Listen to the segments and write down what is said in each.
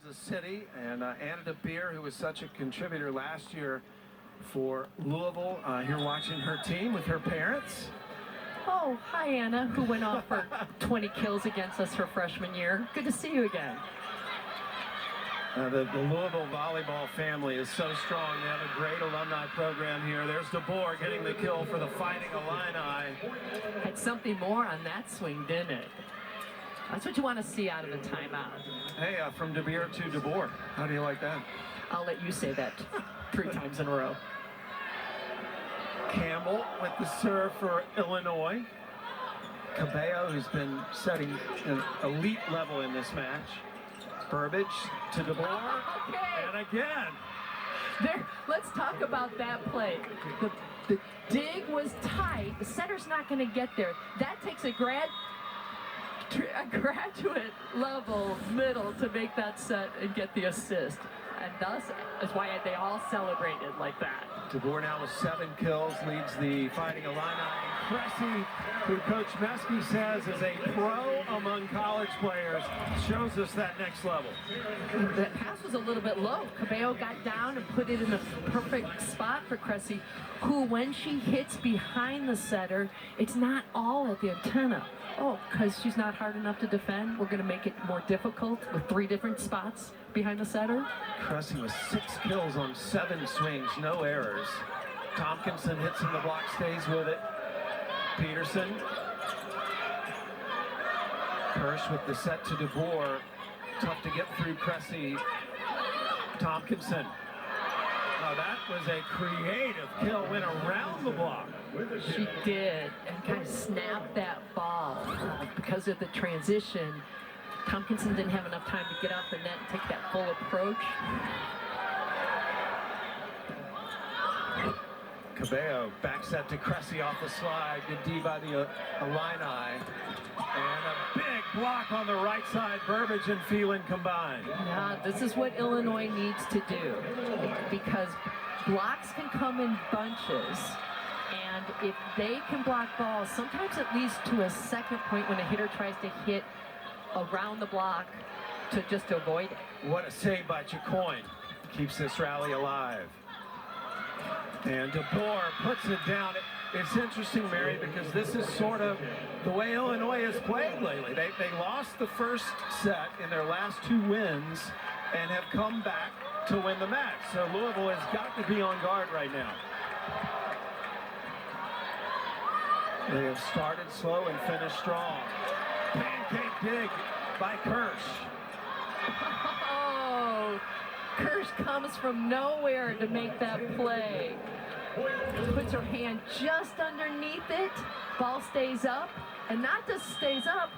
Kansas City, and Anna DeBeer, who was such a contributor last year for Louisville, here watching her team with her parents. Oh, hi Anna, who went off for 20 kills against us her freshman year. Good to see you again. The Louisville volleyball family is so strong. They have a great alumni program here. There's DeBoer getting the kill for the Fighting Illini. Had something more on that swing, didn't it? That's what you want to see out of a timeout. Hey, from DeBeer to DeBoer. How do you like that? I'll let you say that 3 times in a row. Campbell with the serve for Illinois. Cabello, who's been setting an elite level in this match. Burbage to DeBoer, Okay. and again. There, let's talk about that play. The dig was tight. The setter's not going to get there. That takes a graduate level middle to make that set and get the assist. And thus is why they all celebrated like that. DeBoer now with 7 kills, leads the Fighting Illini. Cressy, who Coach Meskey says is a pro among college players, shows us that next level. That pass was a little bit low. Cabello got down and put it in the perfect spot for Cressy, who when she hits behind the setter, it's not all at the antenna. Oh, because she's not hard enough to defend, we're going to make it more difficult with 3 different spots behind the setter. Cressy with 6 kills on 7 swings, no errors. Tompkinson hits in the block, stays with it. Peterson. Kirsch with the set to DeBoer. Tough to get through Cressy. Tompkinson. Oh, that was a creative kill, went around the block. She did, and kind of snapped that ball. Because of the transition, Tompkinson didn't have enough time to get off the net and take that full approach. Cabello back set to Cressy off the slide. Good D by the Illini. And a big block on the right side. Burbage and Phelan combined. Yeah, this is what Illinois needs to do, because blocks can come in bunches. And if they can block balls, sometimes it leads to a second point when a hitter tries to hit around the block to just avoid it. What a save by Chacoin. Keeps this rally alive. And DeBoer puts it down. It's interesting, Mary, because this is sort of the way Illinois has played lately. They lost the first set in their last 2 wins and have come back to win the match. So Louisville has got to be on guard right now. They have started slow and finished strong. Pancake dig by Kirsch. Oh, Kirsch comes from nowhere to make that play. Puts her hand just underneath it. Ball stays up, and not just stays up,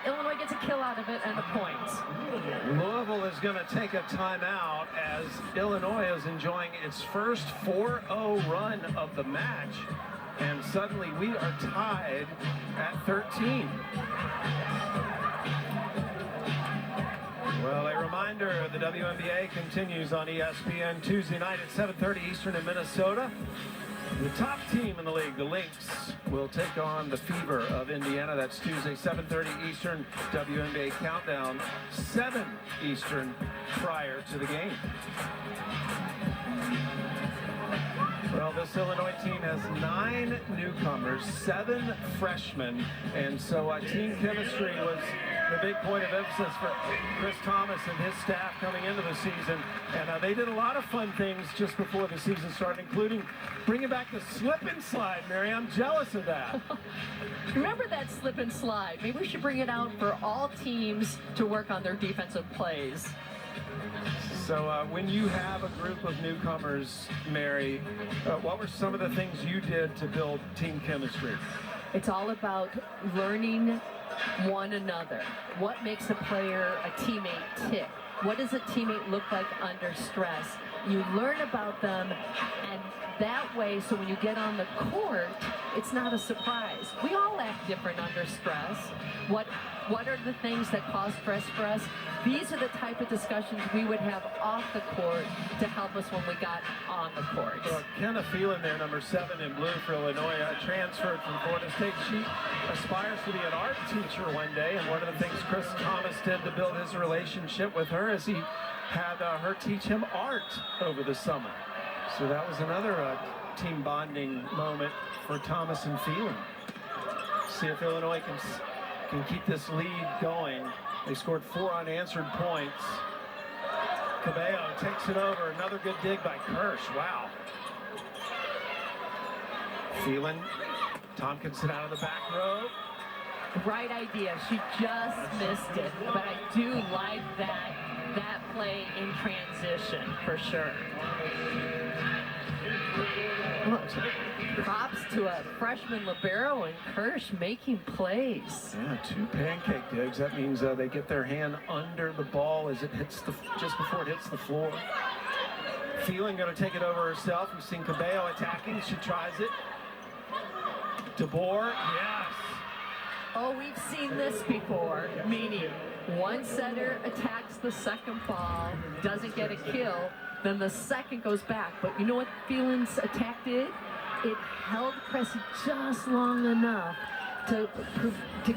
Illinois gets a kill out of it and the points. Louisville is going to take a timeout as Illinois is enjoying its first 4-0 run of the match. And suddenly we are tied at 13. Well, a reminder, the WNBA continues on ESPN Tuesday night at 7:30 Eastern in Minnesota. The top team in the league, the Lynx, will take on the Fever of Indiana. That's Tuesday, 7:30 Eastern, WNBA countdown, 7 Eastern prior to the game. Well, this Illinois team has 9 newcomers, 7 freshmen, and so team chemistry was the big point of emphasis for Chris Thomas and his staff coming into the season. And they did a lot of fun things just before the season started, including bringing back the slip and slide, Mary. I'm jealous of that. Remember that slip and slide? Maybe we should bring it out for all teams to work on their defensive plays. So when you have a group of newcomers, Mary, what were some of the things you did to build team chemistry? It's all about learning one another. What makes a player, a teammate tick? What does a teammate look like under stress? You learn about them, and that way, so when you get on the court, it's not a surprise. We all act different under stress. What are the things that cause stress for us? These are the type of discussions we would have off the court to help us when we got on the court. Well, Kenna Phelan there, number 7 in blue for Illinois, transferred from Florida State. She aspires to be an art teacher one day, and one of the things Chris Thomas did to build his relationship with her is he had her teach him art over the summer. So that was another team bonding moment for Thomas and Phelan. See if Illinois can keep this lead going. They scored 4 unanswered points. Cabello takes it over. Another good dig by Kirsch. Wow. Phelan, Tompkinson out of the back row. Right idea. She just missed it. But I do like that play in transition for sure. Look, props to a freshman libero and Kirsch making plays. Yeah, 2 pancake digs. That means they get their hand under the ball as it hits just before it hits the floor. Phelan going to take it over herself. We've seen Cabello attacking. She tries it. DeBoer, yes. Oh, we've seen this before, meaning one setter attacks the second ball, doesn't get a kill, then the second goes back. But you know what Phelan's attack did? It held Cressy just long enough to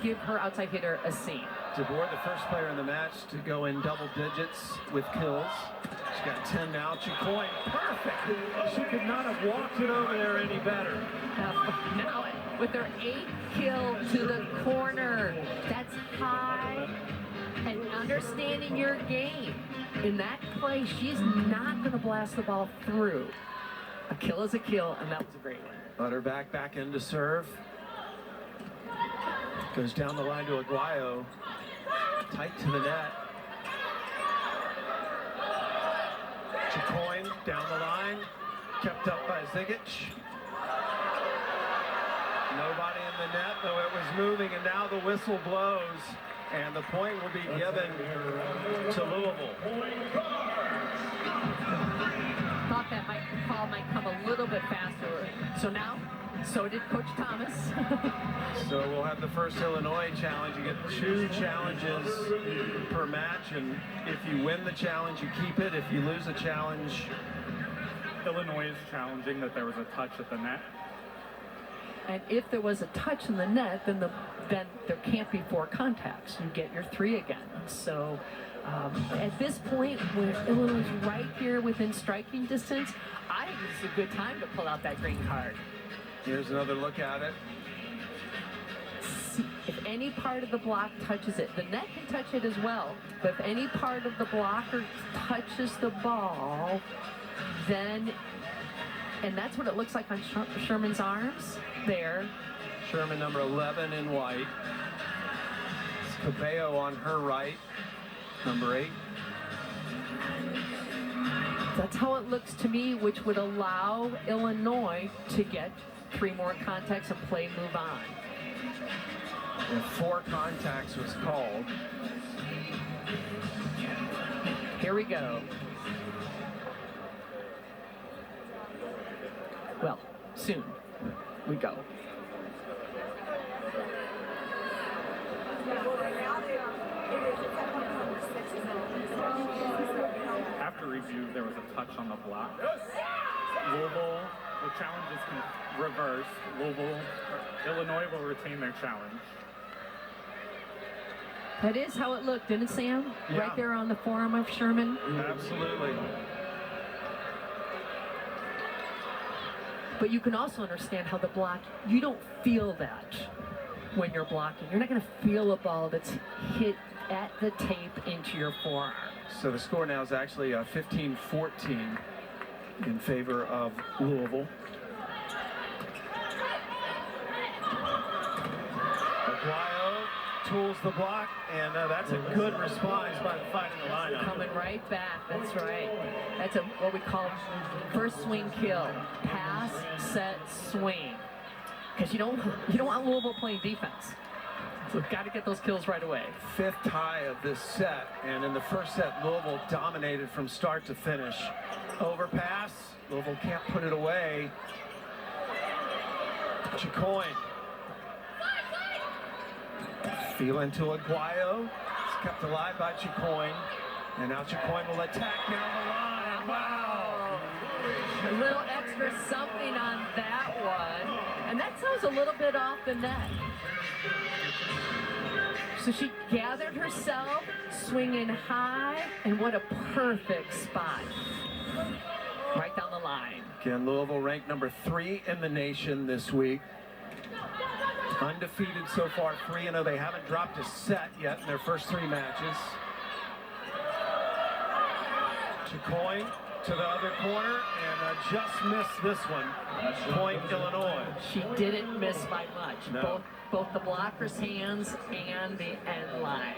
give her outside hitter a seam. DeBoer, the first player in the match to go in double digits with kills. She's got 10 now. Chicoine, perfect. She could not have walked it over there any better. Now, with her 8th kill to the corner, that's high. And understanding your game. In that play, she's not going to blast the ball through. A kill is a kill, and that was a great one. Butterback back into serve. Goes down the line to Aguayo. Tight to the net. Chicoine down the line. Kept up by Zigic. Nobody in the net, though it was moving, and now the whistle blows. And the point will be given to Louisville. Thought that call might come a little bit faster. So did Coach Thomas. So we'll have the first Illinois challenge. You get 2 challenges per match, and if you win the challenge, you keep it. If you lose a challenge, Illinois is challenging that there was a touch at the net. And if there was a touch in the net, then there can't be 4 contacts. You get your 3 again. So at this point, where Illinois is right here within striking distance, I think this is a good time to pull out that green card. here's another look at it. If any part of the block touches it, the net can touch it as well. But if any part of the blocker touches the ball, then, and that's what it looks like on Sherman's arms there. Sherman, number 11 in white. It's Cabello on her right, number 8. That's how it looks to me, which would allow Illinois to get 3 more contacts and play move on. And 4 contacts was called. Here we go. Well, soon we go. After review, there was a touch on the block. Louisville, the challenges can reverse. Illinois will retain their challenge. That is how it looked, didn't it, Sam? Yeah. Right there on the forearm of Sherman. Absolutely. But you can also understand how the block, you don't feel that when you're blocking. You're not going to feel a ball that's hit at the tape into your forearm. So the score now is actually 15-14 in favor of Louisville. Aguayo tools the block, and that's a good response by the Fighting Illini. Coming right back, that's right. That's what we call first swing kill. Pass, set, swing. Because you don't want Louisville playing defense. So we've got to get those kills right away. 5th tie of this set, and in the first set, Louisville dominated from start to finish. Overpass, Louisville can't put it away. Chicoine. Phelan to Aguayo. It's kept alive by Chicoine. And now Chicoine will attack down the line. Wow! A little extra something on that one. And that sounds a little bit off the net. So she gathered herself, swinging high, and what a perfect spot. Right down the line. Again, Louisville ranked number 3 in the nation this week. Undefeated so far, 3-0. They haven't dropped a set yet in their first 3 matches. Chicoine to the other corner, and just missed this one. Point, Illinois. She didn't miss by much. No. Both the blocker's hands and the end line.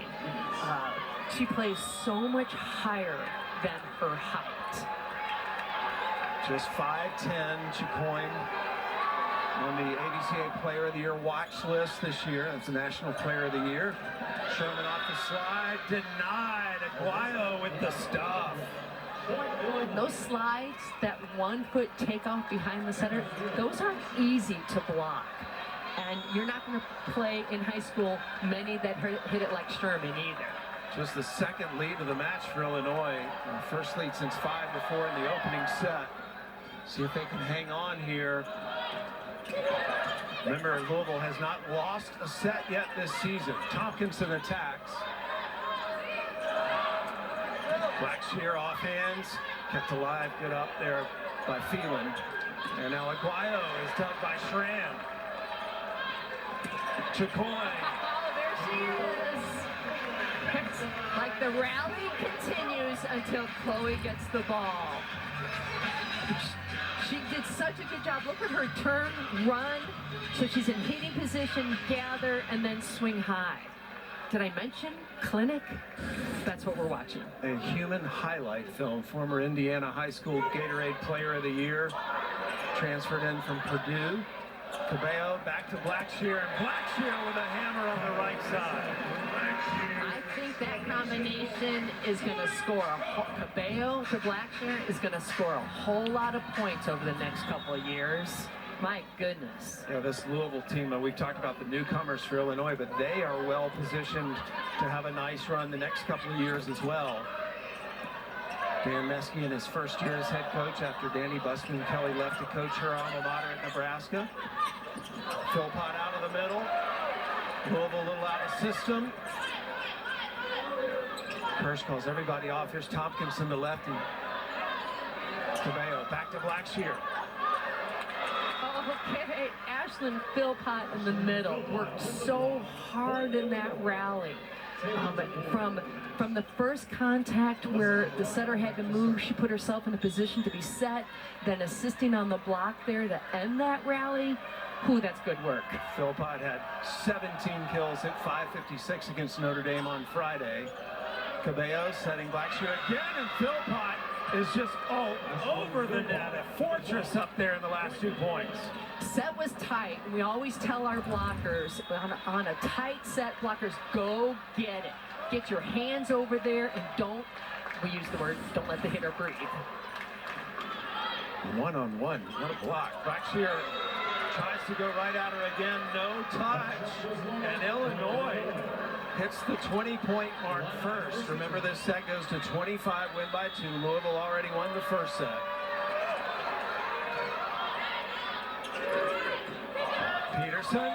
She plays so much higher than her height. Just 5'10", Chicoine on the ABCA Player of the Year watch list this year. That's the National Player of the Year. Sherman off the slide, denied. Aguayo with the stuff. Those slides, that 1-foot takeoff behind the center, those aren't easy to block. And you're not going to play in high school many that hit it like Sherman either. Just the second lead of the match for Illinois. First lead since 5-4 in the opening set. See if they can hang on here. Remember, Louisville has not lost a set yet this season. Tompkinson attacks. Blackshear off hands, kept alive, good up there by Phelan. And now Aguayo is done by Schramm. Chicoine. Oh, there she is. Like the rally continues until Chloe gets the ball. She did such a good job. Look at her turn, run. So she's in hitting position, gather, and then swing high. Did I mention clinic? That's what we're watching. A human highlight film. Former Indiana High School Gatorade Player of the Year. Transferred in from Purdue. Cabello back to Blackshear, and Blackshear with a hammer on the right side. I think that combination is going to score. Cabello to Blackshear is going to score a whole lot of points over the next couple of years. My goodness. Yeah, this Louisville team, we've talked about the newcomers for Illinois, but they are well positioned to have a nice run the next couple of years as well. Dan Meske in his first year as head coach after Danny Busman Kelly left to coach her alma mater at Nebraska. Philpott out of the middle. Louisville a little out of system. Kirsch calls everybody off. Here's Tompkinson, the lefty. Cabello back to Blackshear. Okay, Ashlyn Philpott in the middle worked so hard in that rally. From the first contact where the setter had to move, she put herself in a position to be set, then assisting on the block there to end that rally. Ooh, that's good work. Philpott had 17 kills at 5:56 against Notre Dame on Friday. Cabello setting Blackshear again, and Philpott is just all over the net. A fortress up there in the last 2 points. Set was tight. We always tell our blockers, on a tight set, blockers, go get it. Get your hands over there and don't, we use the word, don't let the hitter breathe. One-on-one, what a block. Blackshear tries to go right at her again, no touch. And Illinois hits the 20-point mark first. Remember, this set goes to 25, win by 2. Louisville already won the first set. Peterson,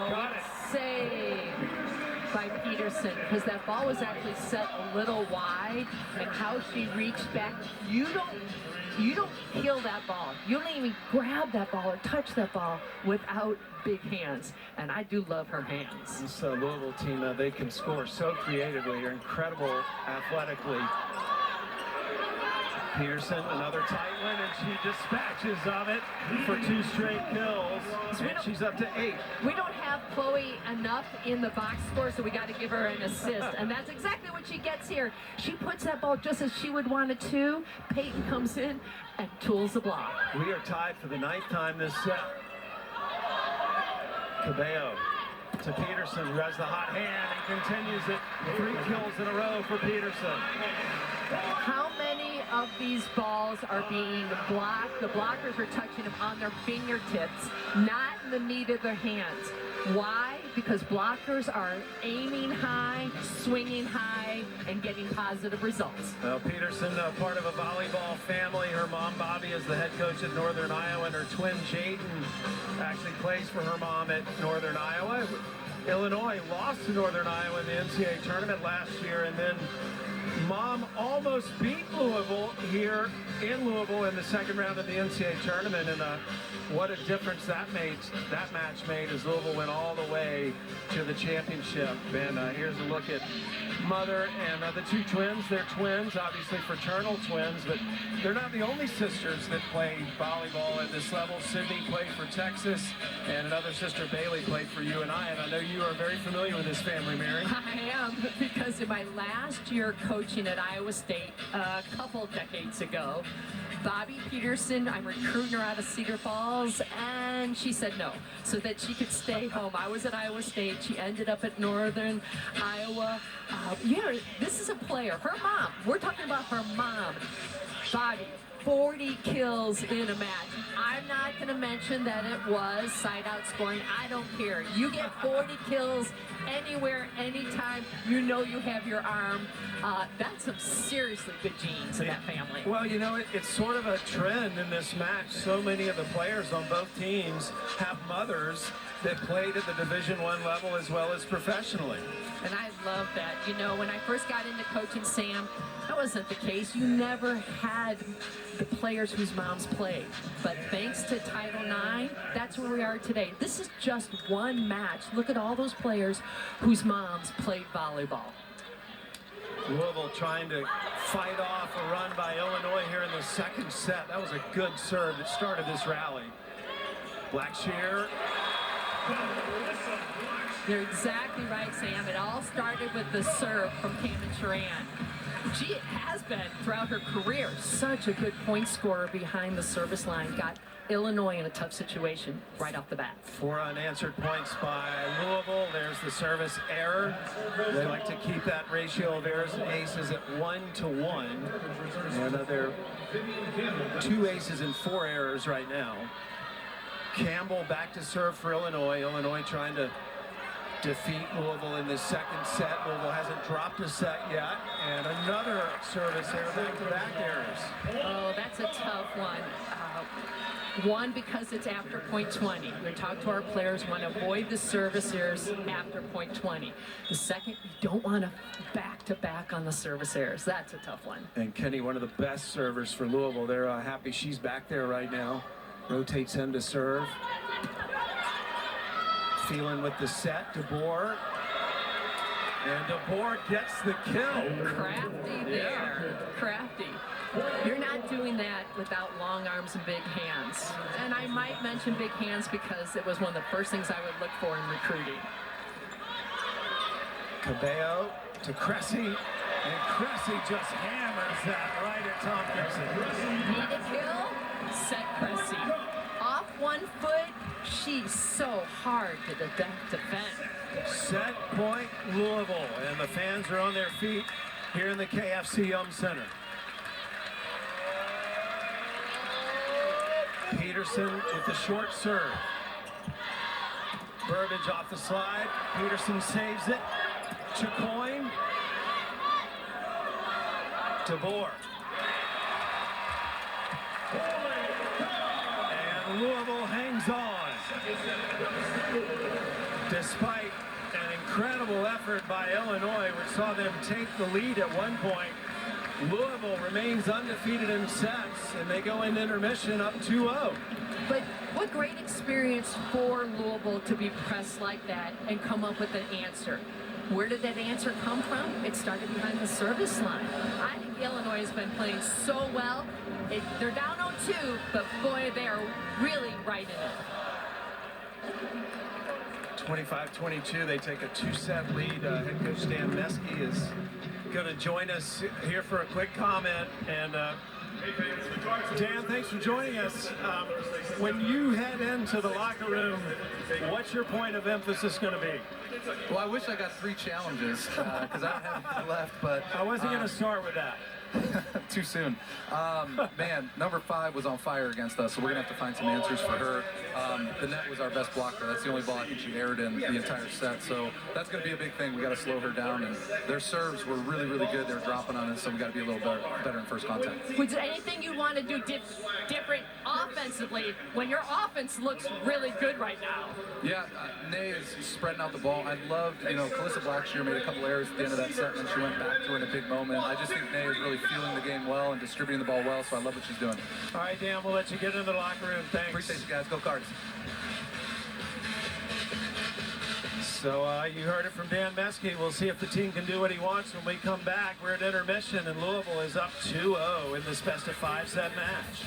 got it. Save by Peterson, because that ball was actually set a little wide, and how she reached back. You don't kill that ball. You don't even grab that ball or touch that ball without big hands, and I do love her hands. This Louisville team, they can score so creatively. They're incredible athletically. Peterson, another tight one, and she dispatches of it for 2 straight kills, and she's up to 8. We don't have Chloe enough in the box score, so we got to give her an assist, and that's exactly what she gets here. She puts that ball just as she would want it to. Peyton comes in and tools the block. We are tied for the 9th time this set. Cabello to Peterson, who has the hot hand and continues it. 3 kills in a row for Peterson. How many of these balls are being blocked? The blockers are touching them on their fingertips, not in the meat of their hands. Why? Because blockers are aiming high, swinging high, and getting positive results. Well, Peterson, part of a volleyball family. Her mom, Bobby, is the head coach at Northern Iowa, and her twin, Jaden, actually plays for her mom at Northern Iowa. Illinois lost to Northern Iowa in the NCAA tournament last year, and then Mom almost beat Louisville here in Louisville in the second round of the NCAA tournament, and what a difference that match made as Louisville went all the way to the championship. And here's a look at mother and the 2 twins. They're twins, obviously fraternal twins, but they're not the only sisters that play volleyball at this level. Sydney played for Texas, and another sister, Bailey, played for UNI, and I know you are very familiar with this family, Mary. I am, because in my last year coaching at Iowa State a couple decades ago, Bobby Peterson, I'm recruiting her out of Cedar Falls, and she said no, so that she could stay home. I was at Iowa State. She ended up at Northern Iowa. Yeah, this is a player. Her mom, we're talking about her mom, Bobby. 40 kills in a match. I'm not going to mention that it was side-out scoring. I don't care. You get 40 kills anywhere, anytime. You know you have your arm. That's some seriously good genes in that family. Well, you know, it's sort of a trend in this match. So many of the players on both teams have mothers that played at the Division I level as well as professionally. And I love that. You know, when I first got into coaching, Sam, that wasn't the case. You never had the players whose moms played. But thanks to Title IX, that's where we are today. This is just one match. Look at all those players whose moms played volleyball. Louisville trying to fight off a run by Illinois here in the second set. That was a good serve that started this rally. Blackshear. You're exactly right, Sam. It all started with the serve from Cameron Sharan. She has been, throughout her career, such a good point scorer behind the service line. Got Illinois in a tough situation right off the bat. 4 unanswered points by Louisville. There's the service error. They like to keep that ratio of errors and aces at 1-to-1. And they're 2 aces and 4 errors right now. Campbell back to serve for Illinois. Illinois trying to defeat Louisville in the second set. Louisville hasn't dropped a set yet. And another service error, back-to-back errors. Oh, that's a tough one. One, because it's after point 20. We talk to our players, want to avoid the service errors after point 20. The second, you don't want to back-to-back on the service errors. That's a tough one. And Kenny, one of the best servers for Louisville. They're happy she's back there right now. Rotates him to serve. Feeling with the set, DeBoer. And DeBoer gets the kill. Crafty there. Yeah. Crafty. You're not doing that without long arms and big hands. And I might mention big hands because it was one of the first things I would look for in recruiting. Cabello to Cressy, and Cressy just hammers that right at Tom Gibson. Need a kill? Set Cressy. Off one foot, she's so hard to defend. Set point Louisville, and the fans are on their feet here in the KFC Yum Center. Peterson with the short serve. Burbage off the slide. Peterson saves it. Chicoine. DeBoer. And Louisville hangs on. Despite an incredible effort by Illinois, which saw them take the lead at one point, Louisville remains undefeated in sets, and they go into intermission up 2-0. But what great experience for Louisville to be pressed like that and come up with an answer. Where did that answer come from? It started behind the service line. I think Illinois has been playing so well. They're down 0-2, but boy, they are really right in it. 25-22, they take a 2-set lead. Head coach Dan Meske is going to join us here for a quick comment. And Dan, thanks for joining us. When you head into the locker room, what's your point of emphasis going to be? Well, I wish I got 3 challenges because I don't have any left, but I wasn't going to start with that. too soon. Man, number 5 was on fire against us, so we're going to have to find some answers for her. The net was our best blocker. That's the only ball I think she aired in the entire set, so that's going to be a big thing. We got to slow her down, and their serves were really, really good. They were dropping on us, so we got to be a little better in first contact. Was there anything you want to do different offensively when your offense looks really good right now? Yeah, Nay is spreading out the ball. I loved, Calissa Blackshear made a couple errors at the end of that set, and she went back to her in a big moment. I just think Nay is really feeling the game well and distributing the ball well, so I love what she's doing. All right, Dan, we'll let you get into the locker room. Thanks. Appreciate you guys. Go Cards. So you heard it from Dan Meskey. We'll see if the team can do what he wants when we come back. We're at intermission, and Louisville is up 2-0 in this best-of-5 set match.